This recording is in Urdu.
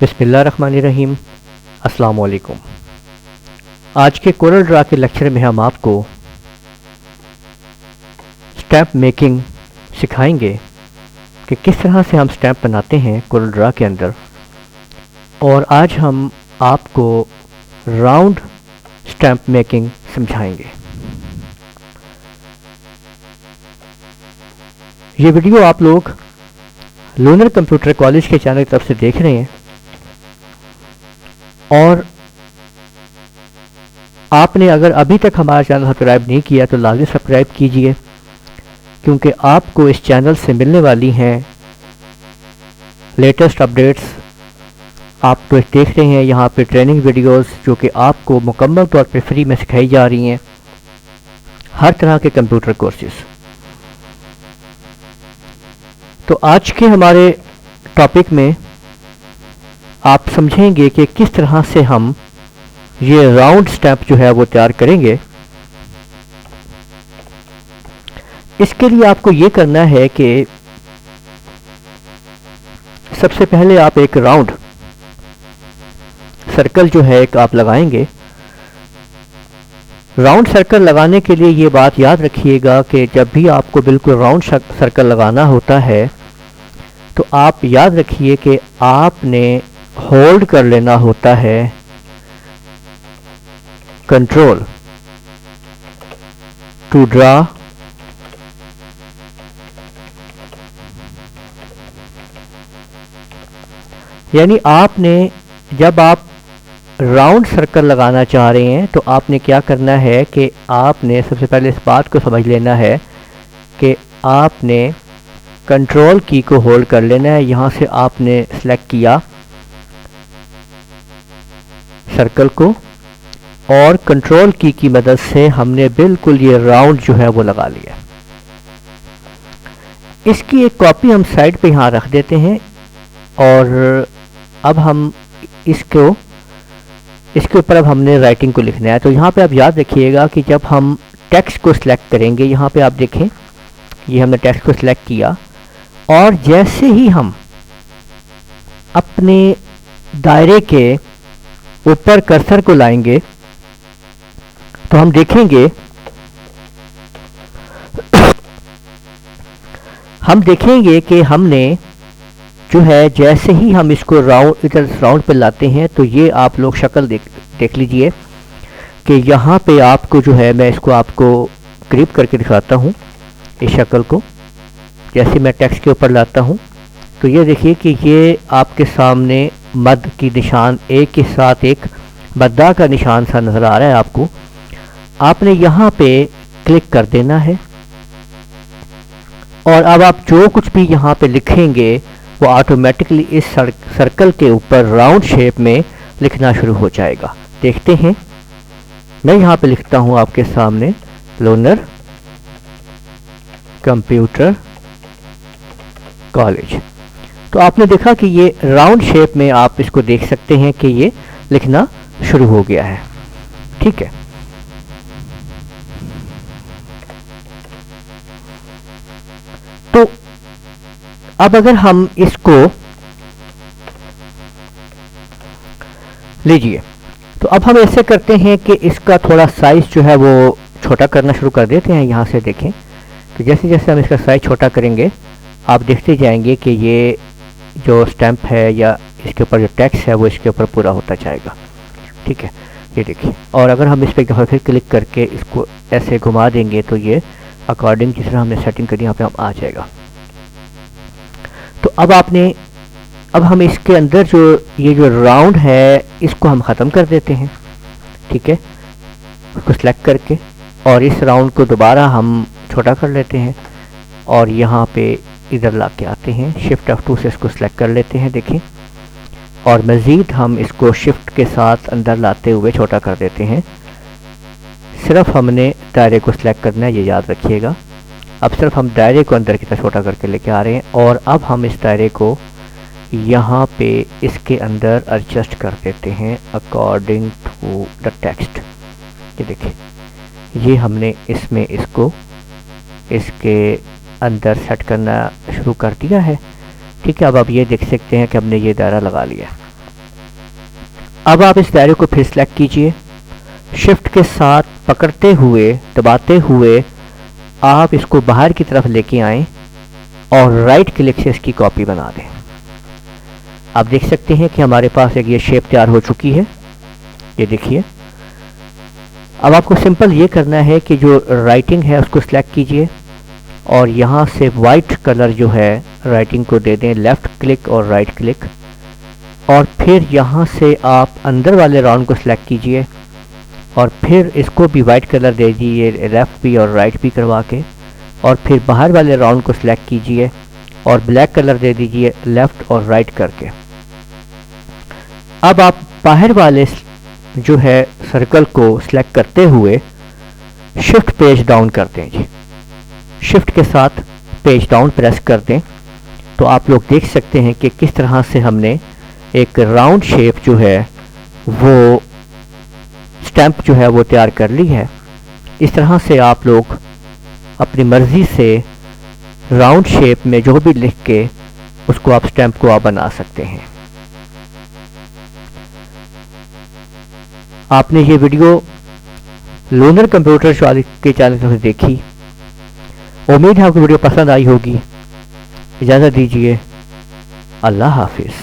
بسم اللہ الرحمن الرحیم۔ السلام علیکم۔ آج کے کورل ڈرا کے لیکچر میں ہم آپ کو سٹیمپ میکنگ سکھائیں گے کہ کس طرح سے ہم سٹیمپ بناتے ہیں کورل ڈرا کے اندر، اور آج ہم آپ کو راؤنڈ سٹیمپ میکنگ سمجھائیں گے۔ یہ ویڈیو آپ لوگ لونر کمپیوٹر کالج کے چینل کی طرف سے دیکھ رہے ہیں، اور آپ نے اگر ابھی تک ہمارا چینل سبسکرائب نہیں کیا تو لازمی سبسکرائب کیجئے، کیونکہ آپ کو اس چینل سے ملنے والی ہیں لیٹسٹ اپڈیٹس۔ آپ تو دیکھ رہے ہیں یہاں پہ ٹریننگ ویڈیوز جو کہ آپ کو مکمل طور پہ فری میں سکھائی جا رہی ہیں، ہر طرح کے کمپیوٹر کورسز۔ تو آج کے ہمارے ٹاپک میں آپ سمجھیں گے کہ کس طرح سے ہم یہ راؤنڈ سٹیمپ جو ہے وہ تیار کریں گے۔ اس کے لیے آپ کو یہ کرنا ہے کہ سب سے پہلے آپ ایک راؤنڈ سرکل جو ہے ایک آپ لگائیں گے۔ راؤنڈ سرکل لگانے کے لیے یہ بات یاد رکھیے گا کہ جب بھی آپ کو بالکل راؤنڈ سرکل لگانا ہوتا ہے تو آپ یاد رکھیے کہ آپ نے ہولڈ کر لینا ہوتا ہے کنٹرول ٹو ڈرا یعنی آپ نے جب آپ راؤنڈ سرکل لگانا چاہ رہے ہیں تو آپ نے کیا کرنا ہے کہ آپ نے سب سے پہلے اس بات کو سمجھ لینا ہے کہ آپ نے کنٹرول کی کو ہولڈ کر لینا ہے۔ یہاں سے آپ نے سلیکٹ کیا سرکل کو، اور کنٹرول کی مدد سے ہم نے بالکل یہ راؤنڈ جو ہے وہ لگا لیا۔ اس کی ایک کاپی ہم سائڈ پہ یہاں رکھ دیتے ہیں، اور اب ہم اس کے اوپر اب ہم نے رائٹنگ کو لکھنا ہے۔ تو یہاں پہ آپ یاد رکھیے گا کہ جب ہم ٹیکسٹ کو سلیکٹ کریں گے، یہاں پہ آپ دیکھیں یہ ہم نے ٹیکسٹ کو سلیکٹ کیا، اور جیسے ہی ہم اپنے دائرے کے اوپر کرسر کو لائیں گے تو ہم دیکھیں گے کہ ہم نے جو ہے جیسے ہی ہم اس کو راؤنڈ پہ لاتے ہیں تو یہ آپ لوگ شکل دیکھ لیجئے کہ یہاں پہ آپ کو جو ہے میں اس کو آپ کو قریب کر کے دکھاتا ہوں۔ اس شکل کو جیسے میں ٹیکسٹ کے اوپر لاتا ہوں تو یہ دیکھیے کہ یہ آپ کے سامنے مد کی نشان ایک کے ساتھ ایک مدّا کا نشان سا نظر آ رہا ہے آپ کو۔ آپ نے یہاں پہ کلک کر دینا ہے، اور اب آپ جو کچھ بھی یہاں پہ لکھیں گے وہ آٹومیٹکلی اس سرکل کے اوپر راؤنڈ شیپ میں لکھنا شروع ہو جائے گا۔ دیکھتے ہیں، میں یہاں پہ لکھتا ہوں آپ کے سامنے لونر کمپیوٹر کالج۔ تو آپ نے دیکھا کہ یہ راؤنڈ شیپ میں آپ اس کو دیکھ سکتے ہیں کہ یہ لکھنا شروع ہو گیا ہے۔ ٹھیک ہے، تو اب اگر ہم اس کو لیجئے تو اب ہم ایسے کرتے ہیں کہ اس کا تھوڑا سائز جو ہے وہ چھوٹا کرنا شروع کر دیتے ہیں۔ یہاں سے دیکھیں کہ جیسے جیسے ہم اس کا سائز چھوٹا کریں گے آپ دیکھتے جائیں گے کہ یہ جو سٹیمپ ہے یا اس کے اوپر جو ٹیکسٹ ہے وہ اس کے اوپر پورا ہوتا جائے گا۔ ٹھیک ہے، یہ دیکھیں، اور اگر ہم اس پہ ایک دفعہ پھر کلک کر کے اس کو ایسے گھما دیں گے تو یہ اکارڈنگ جس طرح ہم نے سیٹنگ کری یہاں پہ ہم آ جائے گا۔ تو اب ہم اس کے اندر یہ جو راؤنڈ ہے اس کو ہم ختم کر دیتے ہیں۔ ٹھیک ہے، اس کو سلیکٹ کر کے، اور اس راؤنڈ کو دوبارہ ہم چھوٹا کر لیتے ہیں، اور یہاں پہ ادھر لا کے آتے ہیں، شفٹ F2 سے اس کو سلیکٹ کر لیتے ہیں۔ دیکھیں، اور مزید ہم اس کو شفٹ کے ساتھ اندر لاتے ہوئے چھوٹا کر دیتے ہیں۔ صرف ہم نے دائرے کو سلیکٹ کرنا ہے، یہ یاد رکھیے گا۔ اب صرف ہم دائرے کو اندر کی طرف چھوٹا کر کے لے کے آ رہے ہیں، اور اب ہم اس دائرے کو یہاں پہ اس کے اندر ایڈجسٹ کر دیتے ہیں اکارڈنگ ٹو دا ٹیکسٹ۔ یہ دیکھیں، یہ ہم نے اس میں اس کو اس کے اندر سیٹ کرنا شروع کر دیا ہے۔ ٹھیک ہے، اب آپ یہ دیکھ سکتے ہیں کہ ہم نے یہ دائرہ لگا لیا ہے۔ اب آپ اس دائرے کو پھر سلیکٹ کیجئے، شفٹ کے ساتھ پکڑتے ہوئے دباتے ہوئے آپ اس کو باہر کی طرف لے کے آئیں اور رائٹ کلک سے اس کی کاپی بنا دیں۔ آپ دیکھ سکتے ہیں کہ ہمارے پاس ایک یہ شیپ تیار ہو چکی ہے، یہ دیکھیے۔ اب آپ کو سمپل یہ کرنا ہے کہ جو رائٹنگ ہے اس کو سلیکٹ کیجئے اور یہاں سے وائٹ کلر جو ہے رائٹنگ کو دے دیں، لیفٹ کلک اور رائٹ کلک، اور پھر یہاں سے آپ اندر والے راؤنڈ کو سلیکٹ کیجئے اور پھر اس کو بھی وائٹ کلر دے دیجئے، لیفٹ بھی اور رائٹ بھی کروا کے، اور پھر باہر والے راؤنڈ کو سلیکٹ کیجئے اور بلیک کلر دے دیجئے لیفٹ اور رائٹ کر کے۔ اب آپ باہر والے جو ہے سرکل کو سلیکٹ کرتے ہوئے شفٹ پیج ڈاؤن کر دیں جی، شفٹ کے ساتھ پیج ڈاؤن پریس کر دیں تو آپ لوگ دیکھ سکتے ہیں کہ کس طرح سے ہم نے ایک راؤنڈ شیپ جو ہے وہ سٹیمپ جو ہے وہ تیار کر لی ہے۔ اس طرح سے آپ لوگ اپنی مرضی سے راؤنڈ شیپ میں جو بھی لکھ کے اس کو آپ سٹیمپ کو آپ بنا سکتے ہیں۔ آپ نے یہ ویڈیو لونر کمپیوٹر کے چینل سے دیکھی، امید ہے آپ کو ویڈیو پسند آئی ہوگی۔ اجازت دیجیے، اللہ حافظ۔